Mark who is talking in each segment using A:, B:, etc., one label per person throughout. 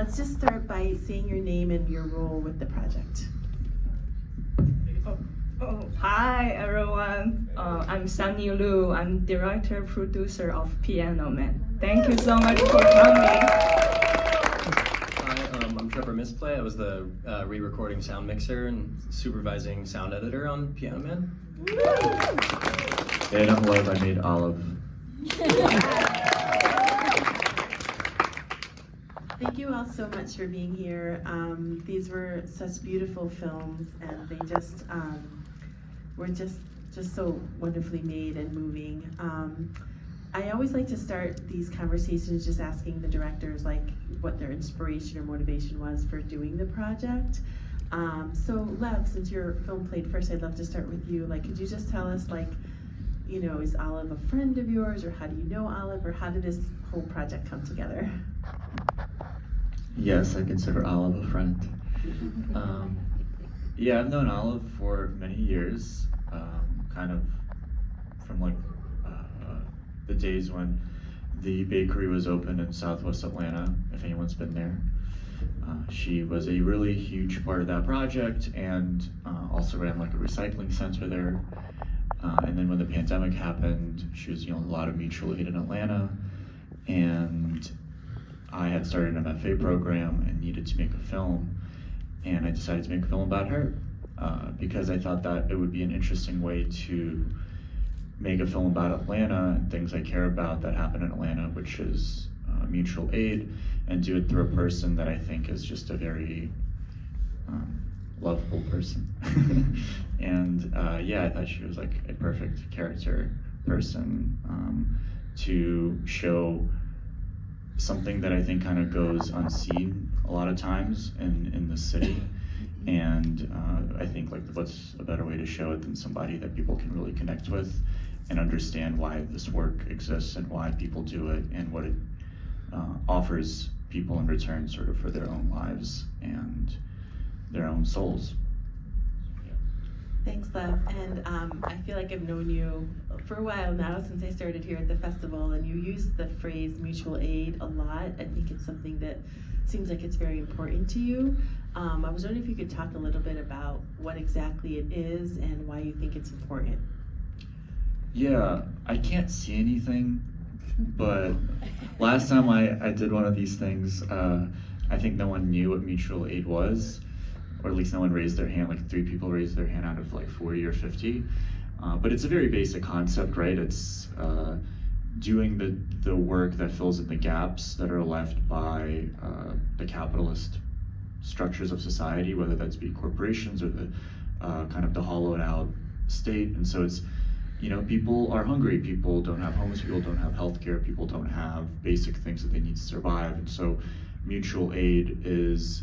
A: let's just start by saying your name and your role with the project.
B: Hi everyone, I'm Sunny Liu. I'm director producer of Pianoman. Thank you so much for coming.
C: Hi, I'm Trevor Misplay. I was the re-recording sound mixer and supervising sound editor on Pianoman.
D: And I'm Lev, I made Olive.
A: Thank you all so much for being here. These were such beautiful films, and they just were just so wonderfully made and moving. I always like to start these conversations just asking the directors like what their inspiration or motivation was for doing the project. So Lev, since your film played first, I'd love to start with you. Like, could you just tell us, like, you know, is Olive a friend of yours, or how do you know Olive, or how did this whole project come together?
D: Yes, I consider Olive a friend. Yeah, I've known Olive for many years, kind of from like the days when the bakery was open in Southwest Atlanta, if anyone's been there. She was a really huge part of that project, and also ran like a recycling center there. And then when the pandemic happened, she was, you know, a lot of mutual aid in Atlanta, and I had started an MFA program and needed to make a film, and I decided to make a film about her because I thought that it would be an interesting way to make a film about Atlanta and things I care about that happen in Atlanta, which is mutual aid, and do it through a person that I think is just a very lovable person. And yeah, I thought she was like a perfect character person to show something that I think kind of goes unseen a lot of times in the city. And I think like what's a better way to show it than somebody that people can really connect with and understand why this work exists and why people do it and what it offers people in return sort of for their own lives and their own souls.
A: Thanks, Lev. And I feel like I've known you for a while now, since I started here at the festival, and you use the phrase mutual aid a lot. I think it's something that seems like it's very important to you. I was wondering if you could talk a little bit about what exactly it is and why you think it's important.
D: Yeah, I can't see anything, but last time I did one of these things, I think no one knew what mutual aid was, or at least no one raised their hand. Like 3 people raised their hand out of like 40 or 50. But it's a very basic concept, right? It's doing the work that fills in the gaps that are left by the capitalist structures of society, whether that's be corporations or the kind of the hollowed out state. And so it's, you know, people are hungry, people don't have homes, people don't have healthcare, people don't have basic things that they need to survive. And so mutual aid is,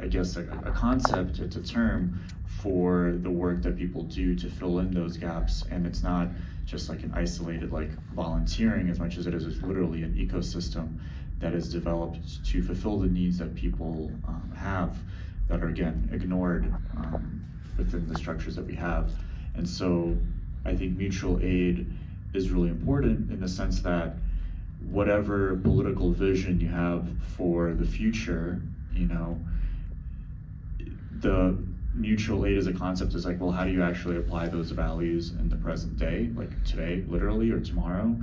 D: I guess, a concept, it's a term for the work that people do to fill in those gaps. And it's not just like an isolated like volunteering as much as it is literally an ecosystem that is developed to fulfill the needs that people have that are, again, ignored within the structures that we have. And so I think mutual aid is really important in the sense that whatever political vision you have for the future, you know, the mutual aid as a concept is like, well, how do you actually apply those values in the present day, like today, literally, or tomorrow?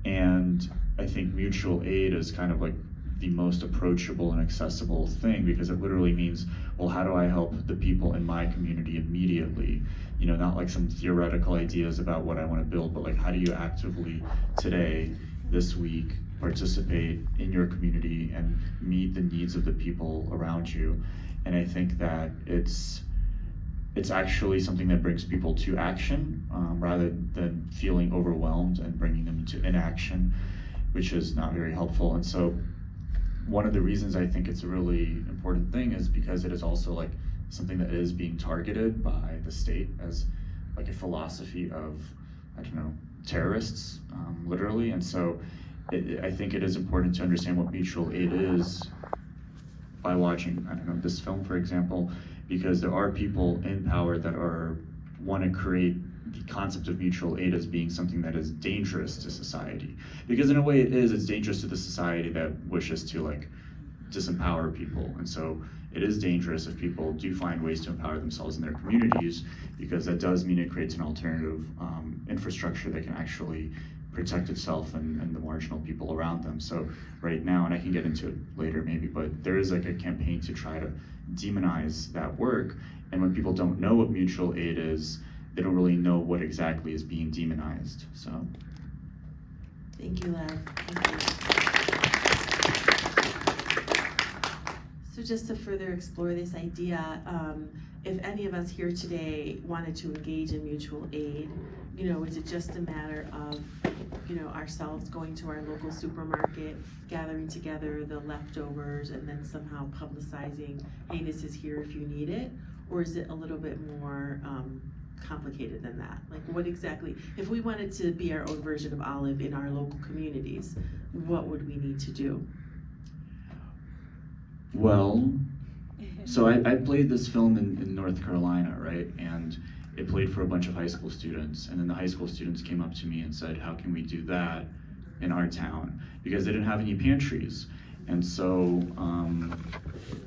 D: And I think mutual aid is kind of like the most approachable and accessible thing, because it literally means, well, how do I help the people in my community immediately? You know, not like some theoretical ideas about what I want to build, but like, how do you actively today, this week, participate in your community and meet the needs of the people around you? And I think that it's actually something that brings people to action rather than feeling overwhelmed and bringing them to inaction, which is not very helpful. And so one of the reasons I think it's a really important thing is because it is also like something that is being targeted by the state as like a philosophy of, I don't know, terrorists, literally. And so I think it is important to understand what mutual aid is by watching, I don't know, this film, for example, because there are people in power that want to create the concept of mutual aid as being something that is dangerous to society. Because in a way it's dangerous to the society that wishes to like disempower people. And so it is dangerous if people do find ways to empower themselves in their communities, because that does mean it creates an alternative infrastructure that can actually protect itself and the marginal people around them. So right now, and I can get into it later maybe, but there is like a campaign to try to demonize that work. And when people don't know what mutual aid is, they don't really know what exactly is being demonized. So.
A: Thank you, Lev. Thank you. So just to further explore this idea, if any of us here today wanted to engage in mutual aid, is it just a matter of, ourselves going to our local supermarket, gathering together the leftovers, and then somehow publicizing, hey, this is here if you need it? Or is it a little bit more complicated than that? Like, what exactly, if we wanted to be our own version of Olive in our local communities, what would we need to do?
D: Well, so I played this film in North Carolina, right? And it played for a bunch of high school students. And then the high school students came up to me and said, how can we do that in our town? Because they didn't have any pantries. And so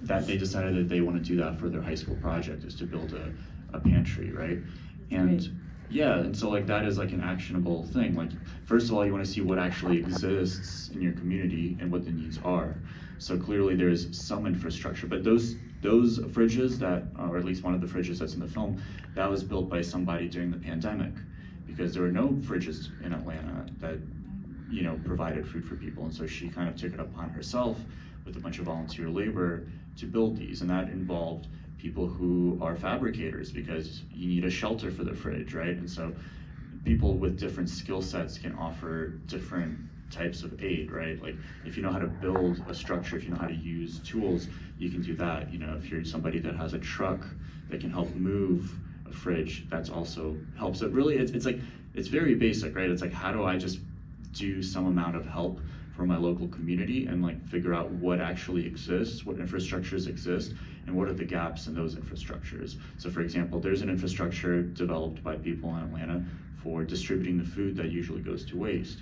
D: that they decided that they want to do that for their high school project, is to build a pantry, right? And yeah, and so like that is like an actionable thing. Like, first of all, you want to see what actually exists in your community and what the needs are. So clearly there's some infrastructure, but those fridges that, or at least one of the fridges that's in the film, that was built by somebody during the pandemic, because there were no fridges in Atlanta that, provided food for people. And so she kind of took it upon herself with a bunch of volunteer labor to build these. And that involved people who are fabricators, because you need a shelter for the fridge, right? And so people with different skill sets can offer different types of aid, right? Like, if you know how to build a structure, if you know how to use tools, you can do that. If you're somebody that has a truck that can help move a fridge, that's also helps. So really, it's very basic, right? It's like, how do I just do some amount of help for my local community and like figure out what actually exists, what infrastructures exist, and what are the gaps in those infrastructures. So for example, there's an infrastructure developed by people in Atlanta for distributing the food that usually goes to waste.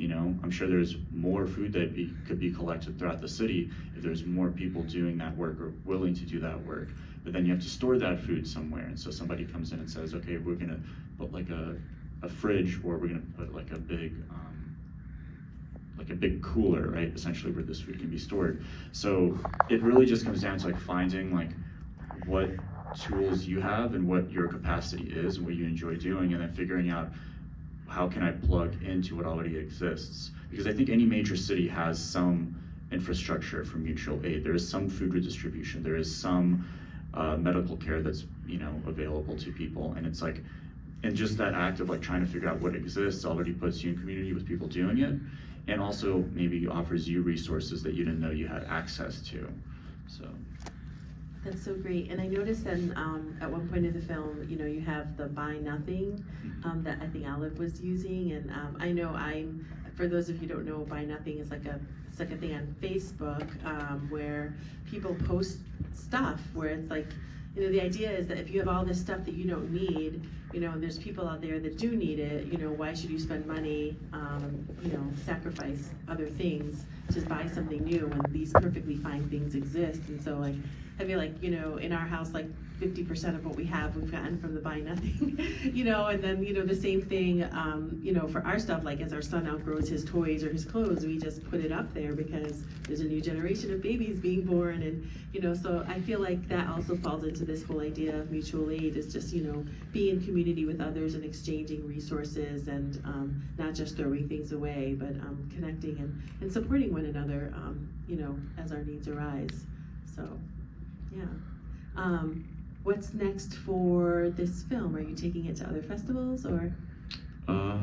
D: I'm sure there's more food that could be collected throughout the city if there's more people doing that work or willing to do that work. But then you have to store that food somewhere. And so somebody comes in and says, okay, we're gonna put like a fridge, or we're gonna put like a big cooler, right? Essentially where this food can be stored. So it really just comes down to like finding like what tools you have and what your capacity is and what you enjoy doing, and then figuring out, how can I plug into what already exists? Because I think any major city has some infrastructure for mutual aid. There is some food redistribution. There is some medical care that's available to people, and it's like, and just that act of like trying to figure out what exists already puts you in community with people doing it, and also maybe offers you resources that you didn't know you had access to. So.
A: That's so great. And I noticed then at one point in the film, you have the buy nothing that I think Olive was using. And I know for those of you who don't know, buy nothing is like a thing on Facebook where people post stuff where it's like, the idea is that if you have all this stuff that you don't need, and there's people out there that do need it, why should you spend money, sacrifice other things to buy something new when these perfectly fine things exist? And so like, I feel like, in our house, like 50% of what we have, we've gotten from the buy nothing, and then, the same thing, for our stuff, like as our son outgrows his toys or his clothes, we just put it up there because there's a new generation of babies being born. And, so I feel like that also falls into this whole idea of mutual aid, is just, being in community with others and exchanging resources, and not just throwing things away, but connecting and supporting one another, as our needs arise. So. Yeah. What's next for this film? Are you taking it to other festivals, or?
D: I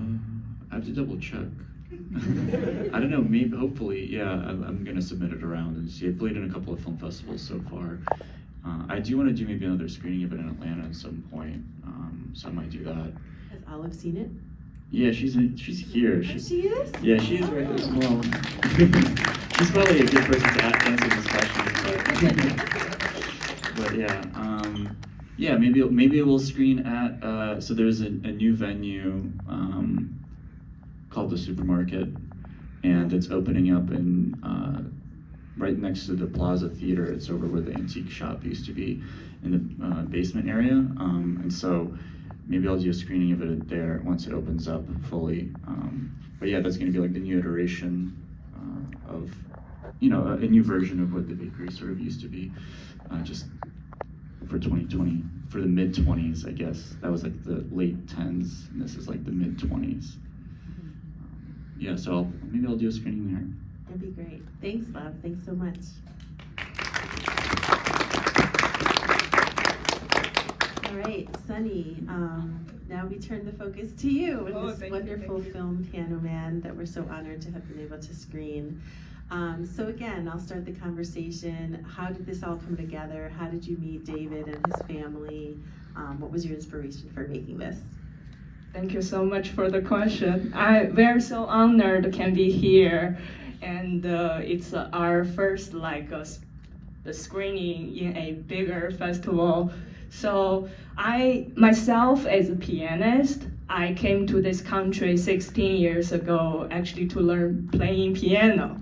D: have to double check. I don't know, maybe, hopefully, yeah, I'm gonna submit it around and see. I played in a couple of film festivals so far. I do want to do maybe another screening of it in Atlanta at some point, so I might do that.
A: Has Olive seen it?
D: Yeah, she's here.
A: She is?
D: Yeah, she is right there. Well, she's probably a good person to answer this question, but yeah, maybe we'll screen at, so there's a new venue called the Supermarket, and it's opening up in right next to the Plaza Theater. It's over where the antique shop used to be in the basement area. And so maybe I'll do a screening of it there once it opens up fully. But yeah, that's going to be like the new iteration of, you know, a new version of what the bakery sort of used to be, just for 2020, for the mid-20s, I guess. That was like the late 10s, and this is like the mid-20s. Yeah, so maybe I'll do a screening there.
A: That'd be great. Thanks, love. Thanks so much. All right, Sunny, now we turn the focus to you in this wonderful film, Pianoman, that we're so honored to have been able to screen. So again, I'll start the conversation. How did this all come together? How did you meet David and his family? What was your inspiration for making this?
B: Thank you so much for the question. We're so honored can be here, and it's our first the screening in a bigger festival. So I myself, as a pianist, I came to this country 16 years ago actually to learn playing piano.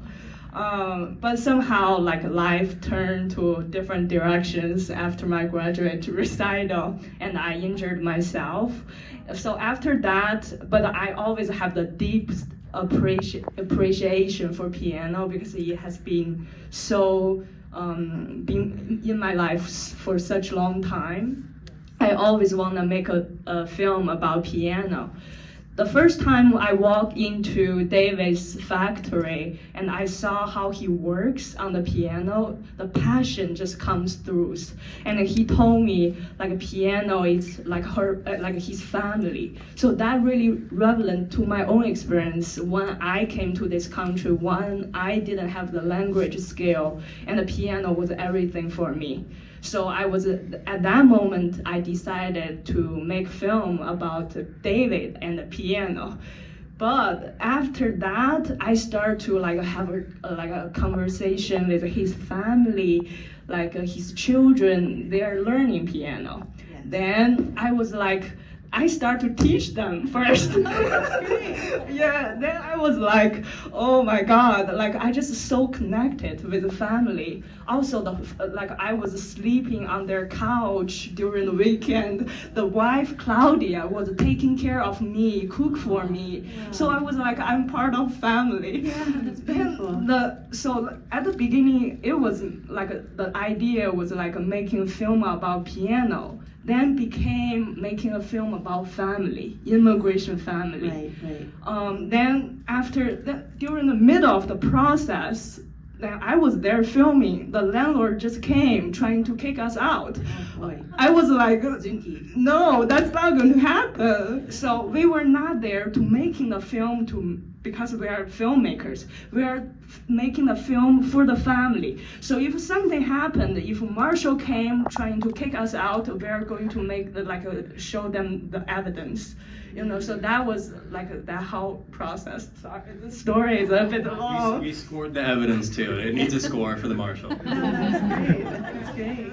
B: But somehow life turned to different directions after my graduate recital, and I injured myself. So after that, but I always have the deep appreciation for piano because it has been so been in my life for such a long time. I always want to make a film about piano. The first time I walked into David's factory and I saw how he works on the piano, the passion just comes through. And he told me piano is like his family. So that really relevant to my own experience when I came to this country, when I didn't have the language skill and the piano was everything for me. So I was at that moment I decided to make film about David and the piano. But after that I started to have a conversation with his family, his children. They are learning piano.
A: Yes.
B: Then I was I start to teach them first. Yeah, then I was oh my God, I just so connected with the family. Also, I was sleeping on their couch during the weekend. The wife, Claudia, was taking care of me, cook for me.
A: Wow.
B: So I was I'm part of family.
A: Yeah, that's beautiful.
B: So at the beginning, it was the idea was making a film about piano. Then became making a film about family, immigration family.
A: Right.
B: Then during the middle of the process, then I was there filming. The landlord just came trying to kick us out.
A: Oh boy.
B: I was no, that's not going to happen. So we were not there to making the film because we are filmmakers. We are making a film for the family. So if something happened, if Marshall came trying to kick us out, we are going to make show them the evidence. So that was that whole process. Sorry, the story is a bit long.
C: We scored the evidence too. It needs a score for the Marshall.
A: No, that's great. That's great.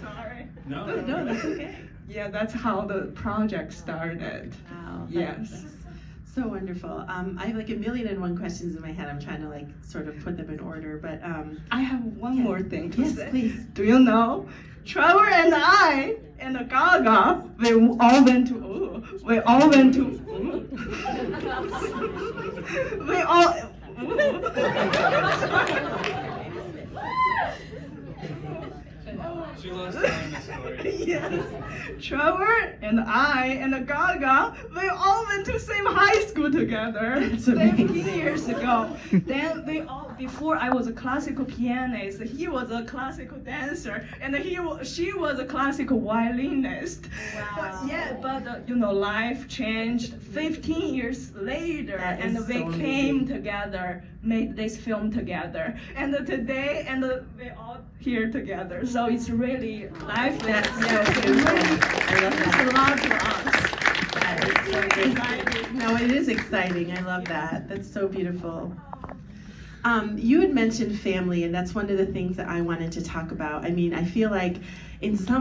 B: Sorry.
C: No,
A: No, that's okay.
B: Yeah, that's how the project started.
A: Wow.
B: Yes.
A: That's so wonderful. I have a million and one questions in my head. I'm trying to sort of put them in order, but
B: I have one more thing to say.
A: Yes, please.
B: Do you know, Trevor and I and Gaga, we all went to. We all.
C: She lost time in the story.
B: Yes. Trevor and I and Gaga, we all went to same high school together.
A: That's
B: 17
A: amazing.
B: years ago. Then before I was a classical pianist, he was a classical dancer, and she was a classical violinist.
A: Wow.
B: But life changed 15 years later,
A: That
B: and
A: is
B: we
A: so
B: came
A: amazing.
B: together, made this film together, and today, we all here together. So it's really life.
A: That's so beautiful. I love
B: It's
A: that.
B: a lot to us.
A: That is so great.
B: Exciting.
A: No, it is exciting. I love that. That's so beautiful. You had mentioned family, and that's one of the things that I wanted to talk about. I mean, I feel like in some